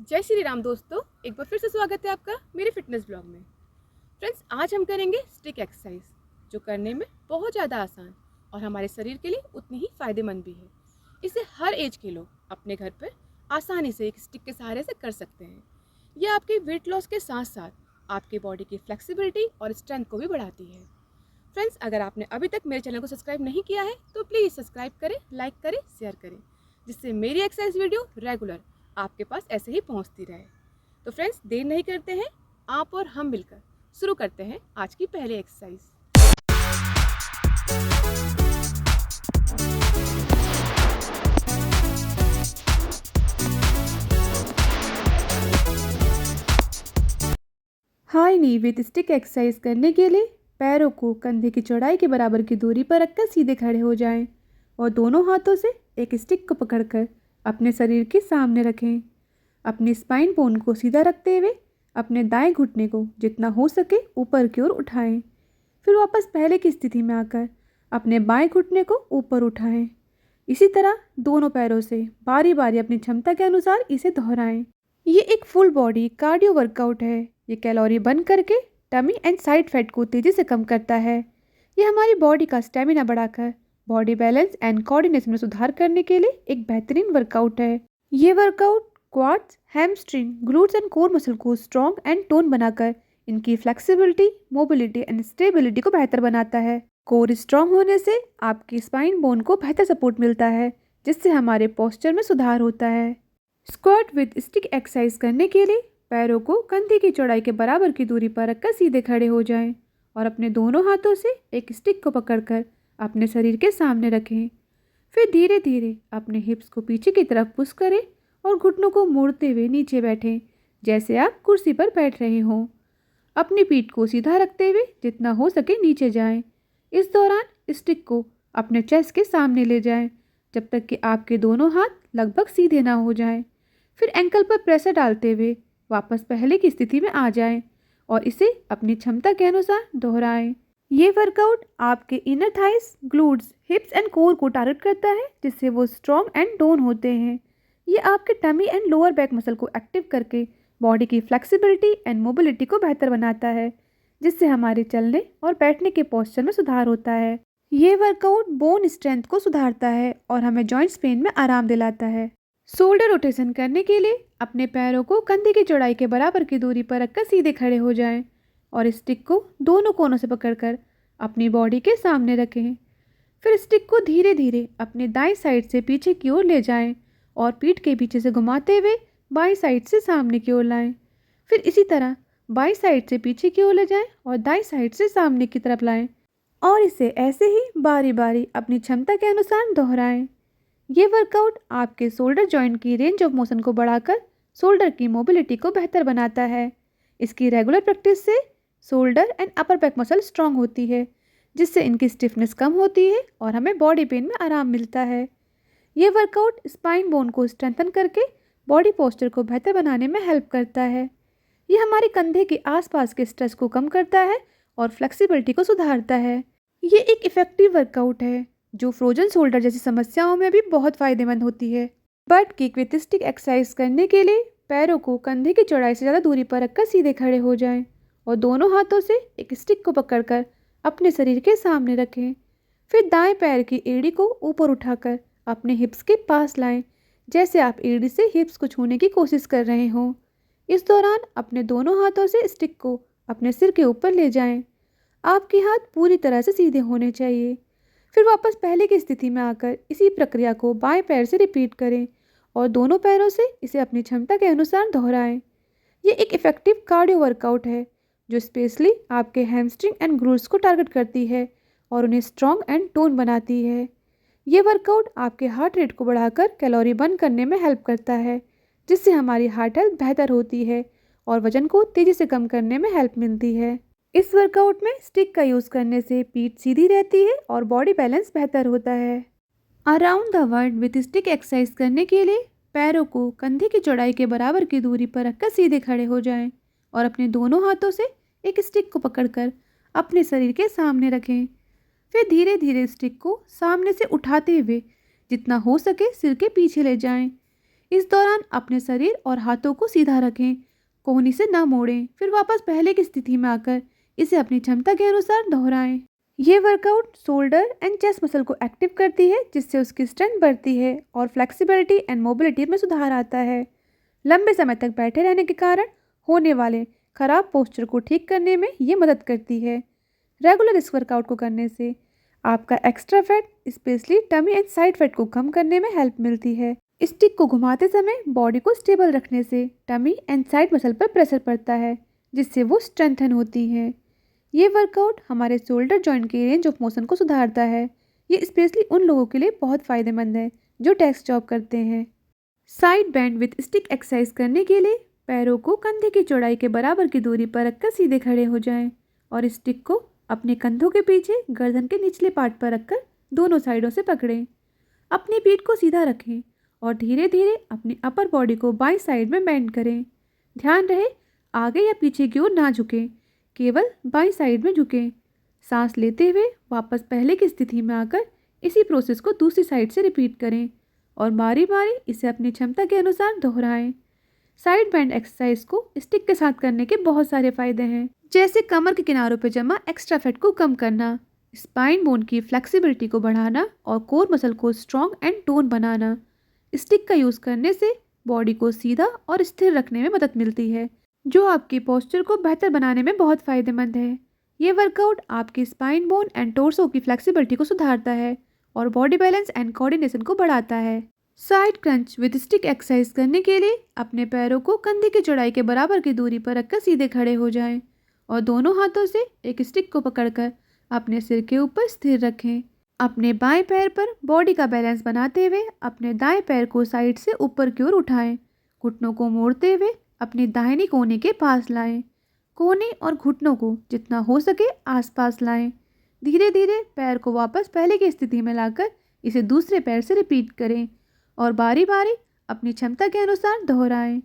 जय श्री राम दोस्तों, एक बार फिर से स्वागत है आपका मेरे फिटनेस ब्लॉग में। फ्रेंड्स, आज हम करेंगे स्टिक एक्सरसाइज, जो करने में बहुत ज़्यादा आसान और हमारे शरीर के लिए उतनी ही फ़ायदेमंद भी है। इसे हर एज के लोग अपने घर पर आसानी से एक स्टिक के सहारे से कर सकते हैं। यह आपके वेट लॉस के साथ साथ आपके बॉडी की फ्लेक्सिबिलिटी और स्ट्रेंथ को भी बढ़ाती है। फ्रेंड्स, अगर आपने अभी तक मेरे चैनल को सब्सक्राइब नहीं किया है तो प्लीज़ सब्सक्राइब करें, लाइक करें, शेयर करें, जिससे मेरी एक्सरसाइज वीडियो रेगुलर आपके पास ऐसे ही पहुंचती रहे। तो फ्रेंड्स, देर नहीं करते हैं, आप और हम मिलकर शुरू करते हैं आज की पहली exercise. High knee with stick exercise करने के लिए पैरों को कंधे की चौड़ाई के बराबर की दूरी पर रखकर सीधे खड़े हो जाएं और दोनों हाथों से एक स्टिक को पकड़कर अपने शरीर के सामने रखें। अपनी स्पाइन बोन को सीधा रखते हुए अपने दाएं घुटने को जितना हो सके ऊपर की ओर उठाएं। फिर वापस पहले की स्थिति में आकर अपने बाएं घुटने को ऊपर उठाएं। इसी तरह दोनों पैरों से बारी बारी अपनी क्षमता के अनुसार इसे दोहराएं। ये एक फुल बॉडी कार्डियो वर्कआउट है। ये कैलोरी बर्न करके टमी एंड साइड फैट को तेज़ी से कम करता है। ये हमारी बॉडी का स्टेमिना बढ़ाकर बॉडी बैलेंस एंड कोऑर्डिनेशन में सुधार करने के लिए एक बेहतरीन वर्कआउट है। ये workout quads, hamstring, glutes and core muscle को स्ट्रॉन्ग एंड टोन बनाकर इनकी फ्लेक्सिबिलिटी, मोबिलिटी एंड स्टेबिलिटी को बेहतर बनाता है। कोर स्ट्रॉन्ग होने से आपकी स्पाइन बोन को बेहतर सपोर्ट मिलता है, जिससे हमारे पोस्चर में सुधार होता है। स्क्वाट विद स्टिक एक्सरसाइज करने के लिए पैरों को कंधे की चौड़ाई के बराबर की दूरी पर रखकर सीधे खड़े हो जाएं और अपने दोनों हाथों से एक स्टिक को पकड़कर अपने शरीर के सामने रखें। फिर धीरे धीरे अपने हिप्स को पीछे की तरफ पुश करें और घुटनों को मोड़ते हुए नीचे बैठें, जैसे आप कुर्सी पर बैठ रहे हों। अपनी पीठ को सीधा रखते हुए जितना हो सके नीचे जाएं। इस दौरान स्टिक को अपने चेस्ट के सामने ले जाएं, जब तक कि आपके दोनों हाथ लगभग सीधे ना हो जाएं। फिर एंकल पर प्रेशर डालते हुए वापस पहले की स्थिति में आ जाएं और इसे अपनी क्षमता के अनुसार दोहराएं। ये वर्कआउट आपके inner thighs, glutes, हिप्स and core को टारगेट करता है, जिससे वो स्ट्रॉन्ग एंड टोन होते हैं। ये आपके tummy and lower back muscle को एक्टिव करके बॉडी की फ्लेक्सिबिलिटी एंड मोबिलिटी को बेहतर बनाता है, जिससे हमारे चलने और बैठने के पोस्चर में सुधार होता है। ये वर्कआउट बोन स्ट्रेंथ को सुधारता है और हमें जॉइंट्स पेन में आराम दिलाता है। शोल्डर रोटेशन करने के लिए अपने पैरों को कंधे की चौड़ाई के बराबर की दूरी पर रखकर सीधे खड़े हो जाएं और स्टिक को दोनों कोनों से पकड़कर अपनी बॉडी के सामने रखें। फिर स्टिक को धीरे धीरे अपने दाईं साइड से पीछे की ओर ले जाएं और पीठ के पीछे से घुमाते हुए बाईं साइड से सामने की ओर लाएं। फिर इसी तरह बाईं साइड से पीछे की ओर ले जाएं और दाईं साइड से सामने की तरफ लाएं और इसे ऐसे ही बारी बारी अपनी क्षमता के अनुसार दोहराएं। ये वर्कआउट आपके शोल्डर जॉइंट की रेंज ऑफ मोशन को बढ़ाकर शोल्डर की मोबिलिटी को बेहतर बनाता है। इसकी रेगुलर प्रैक्टिस से shoulder and upper back muscle strong होती है, जिससे इनकी स्टिफनेस कम होती है और हमें बॉडी पेन में आराम मिलता है। ये वर्कआउट स्पाइन बोन को स्ट्रेंथन करके बॉडी पोस्चर को बेहतर बनाने में हेल्प करता है। ये हमारे कंधे के आसपास के स्ट्रेस को कम करता है और फ्लेक्सिबिलिटी को सुधारता है। ये एक इफ़ेक्टिव वर्कआउट है जो फ्रोजन शोल्डर जैसी समस्याओं में भी बहुत फ़ायदेमंद होती है। But kick with stick exercise करने के लिए पैरों को कंधे की चौड़ाई से ज़्यादा दूरी पर रखकर सीधे खड़े हो जाएं और दोनों हाथों से एक स्टिक को पकड़कर अपने शरीर के सामने रखें। फिर दाएं पैर की एड़ी को ऊपर उठाकर अपने हिप्स के पास लाएं, जैसे आप एड़ी से हिप्स को छूने की कोशिश कर रहे हों। इस दौरान अपने दोनों हाथों से स्टिक को अपने सिर के ऊपर ले जाएं। आपके हाथ पूरी तरह से सीधे होने चाहिए। फिर वापस पहले की स्थिति में आकर इसी प्रक्रिया को बाएं पैर से रिपीट करें और दोनों पैरों से इसे अपनी क्षमता के अनुसार दोहराएं। ये एक इफ़ेक्टिव कार्डियो वर्कआउट है जो स्पेशली आपके हैमस्ट्रिंग एंड ग्लूट्स को टारगेट करती है और उन्हें स्ट्रॉन्ग एंड टोन बनाती है। ये वर्कआउट आपके हार्ट रेट को बढ़ाकर कैलोरी बर्न करने में हेल्प करता है, जिससे हमारी हार्ट हेल्थ बेहतर होती है और वजन को तेज़ी से कम करने में हेल्प मिलती है। इस वर्कआउट में स्टिक का यूज़ करने से पीठ सीधी रहती है और बॉडी बैलेंस बेहतर होता है। Around the world with stick exercise करने के लिए पैरों को कंधे की चौड़ाई के बराबर की दूरी पर रखकर सीधे खड़े हो जाएं और अपने दोनों हाथों से एक स्टिक को पकड़कर अपने शरीर के सामने रखें। फिर धीरे धीरे स्टिक को सामने से उठाते हुए जितना हो सके सिर के पीछे ले जाएं। इस दौरान अपने शरीर और हाथों को सीधा रखें, कोहनी से ना मोड़ें, फिर वापस पहले की स्थिति में आकर इसे अपनी क्षमता के अनुसार दोहराएं। ये workout shoulder and chest muscle को एक्टिव करती है, जिससे उसकी स्ट्रेंथ बढ़ती है और फ्लेक्सिबिलिटी एंड मोबिलिटी में सुधार आता है। लंबे समय तक बैठे रहने के कारण होने वाले खराब पोस्चर को ठीक करने में ये मदद करती है। रेगुलर इस वर्कआउट को करने से आपका extra fat, specially tummy and side fat को कम करने में हेल्प मिलती है। स्टिक को घुमाते समय बॉडी को स्टेबल रखने से टमी एंड साइड मसल पर प्रेशर पड़ता है, जिससे वो स्ट्रेंथन होती हैं। ये वर्कआउट हमारे शोल्डर जॉइंट के रेंज ऑफ मोशन को सुधारता है। ये स्पेशली उन लोगों के लिए बहुत फ़ायदेमंद है जो डेस्क जॉब करते हैं। Side bend with stick exercise करने के लिए पैरों को कंधे की चौड़ाई के बराबर की दूरी पर रखकर सीधे खड़े हो जाएं और स्टिक को अपने कंधों के पीछे गर्दन के निचले पार्ट पर रखकर दोनों साइडों से पकड़ें। अपनी पीठ को सीधा रखें और धीरे धीरे अपनी अपर बॉडी को बाईं साइड में बेंड करें। ध्यान रहे आगे या पीछे की ओर ना झुकें, केवल बाईं साइड में झुकें। सांस लेते हुए वापस पहले की स्थिति में आकर इसी प्रोसेस को दूसरी साइड से रिपीट करें और बारी बारी इसे अपनी क्षमता के अनुसार दोहराएं। साइड बेंड एक्सरसाइज को स्टिक के साथ करने के बहुत सारे फायदे हैं, जैसे कमर के किनारों पर जमा एक्स्ट्रा फैट को कम करना, स्पाइन बोन की फ्लेक्सिबिलिटी को बढ़ाना और कोर मसल को strong and tone banana. Stick का यूज़ करने से बॉडी को सीधा और स्थिर रखने में मदद मिलती है, जो आपकी पोस्चर को बेहतर बनाने में बहुत फ़ायदेमंद है। ये वर्कआउट आपकी स्पाइन बोन एंड टोर्सो की फ्लेक्सिबिलिटी को सुधारता है और बॉडी बैलेंस एंड कोऑर्डिनेशन को बढ़ाता है। Side crunch with stick exercise करने के लिए अपने पैरों को कंधे की चौड़ाई के बराबर की दूरी पर रखकर सीधे खड़े हो जाएं और दोनों हाथों से एक स्टिक को पकड़कर अपने सिर के ऊपर स्थिर रखें। अपने बाएं पैर पर बॉडी का बैलेंस बनाते हुए अपने दाएं पैर को साइड से ऊपर की ओर उठाएं। घुटनों को मोड़ते हुए अपनी दाहिनी कोहनी के पास लाएं। कोहनी और घुटनों को जितना हो सके आसपास लाएं। धीरे धीरे पैर को वापस पहले की स्थिति में लाकर इसे दूसरे पैर से रिपीट करें और बारी बारी अपनी क्षमता के अनुसार दोहराएं।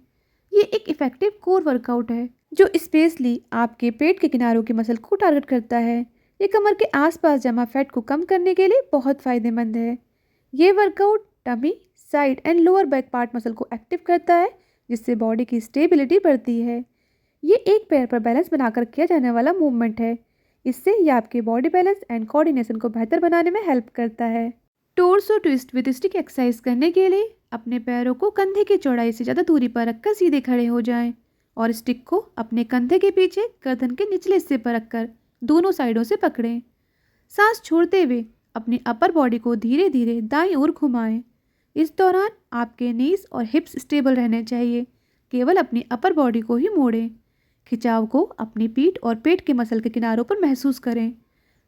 ये एक इफ़ेक्टिव कोर वर्कआउट है जो स्पेशली आपके पेट के किनारों के मसल को टारगेट करता है। ये कमर के आसपास जमा फैट को कम करने के लिए बहुत फ़ायदेमंद है। ये workout tummy, side and lower back part muscle को एक्टिव करता है, जिससे बॉडी की स्टेबिलिटी बढ़ती है। ये एक पैर पर बैलेंस बनाकर किया जाने वाला मूवमेंट है। इससे ये आपके बॉडी बैलेंस एंड कोऑर्डिनेशन को बेहतर बनाने में हेल्प करता है। Torso twist with stick exercise करने के लिए अपने पैरों को कंधे की चौड़ाई से ज़्यादा दूरी पर रखकर सीधे खड़े हो जाएं और स्टिक को अपने कंधे के पीछे गर्दन के निचले हिस्से पर रखकर दोनों साइडों से पकड़ें। सांस छोड़ते हुए अपनी अपर बॉडी को धीरे धीरे दाईं ओर घुमाएं। इस दौरान आपके नीज और हिप्स स्टेबल रहने चाहिए, केवल अपनी अपर बॉडी को ही मोड़ें। खिंचाव को अपनी पीठ और पेट के मसल के किनारों पर महसूस करें।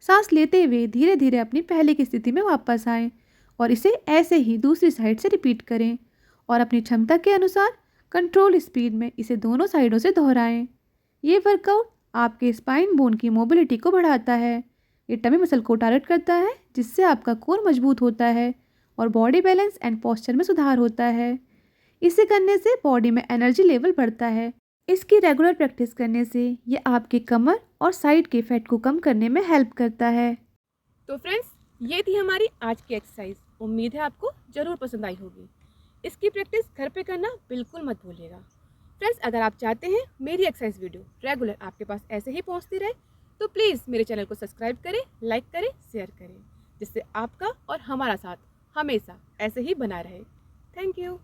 सांस लेते हुए धीरे धीरे अपनी पहले की स्थिति में वापस आएं और इसे ऐसे ही दूसरी साइड से रिपीट करें और अपनी क्षमता के अनुसार कंट्रोल स्पीड में इसे दोनों साइडों से दोहराएं। ये वर्कआउट आपके स्पाइन बोन की मोबिलिटी को बढ़ाता है। ये टमी मसल को टारगेट करता है, जिससे आपका कोर मजबूत होता है और बॉडी बैलेंस एंड पोस्चर में सुधार होता है। इसे करने से बॉडी में एनर्जी लेवल बढ़ता है। इसकी रेगुलर प्रैक्टिस करने से ये आपके कमर और साइड के फैट को कम करने में हेल्प करता है। तो फ्रेंड्स, ये थी हमारी आज की एक्सरसाइज। उम्मीद है आपको ज़रूर पसंद आई होगी। इसकी प्रैक्टिस घर पे करना बिल्कुल मत भूलिएगा। फ्रेंड्स, अगर आप चाहते हैं मेरी एक्सरसाइज वीडियो रेगुलर आपके पास ऐसे ही पहुंचती रहे, तो प्लीज़ मेरे चैनल को सब्सक्राइब करें, लाइक करें, शेयर करें, जिससे आपका और हमारा साथ हमेशा ऐसे ही बना रहे। Thank you.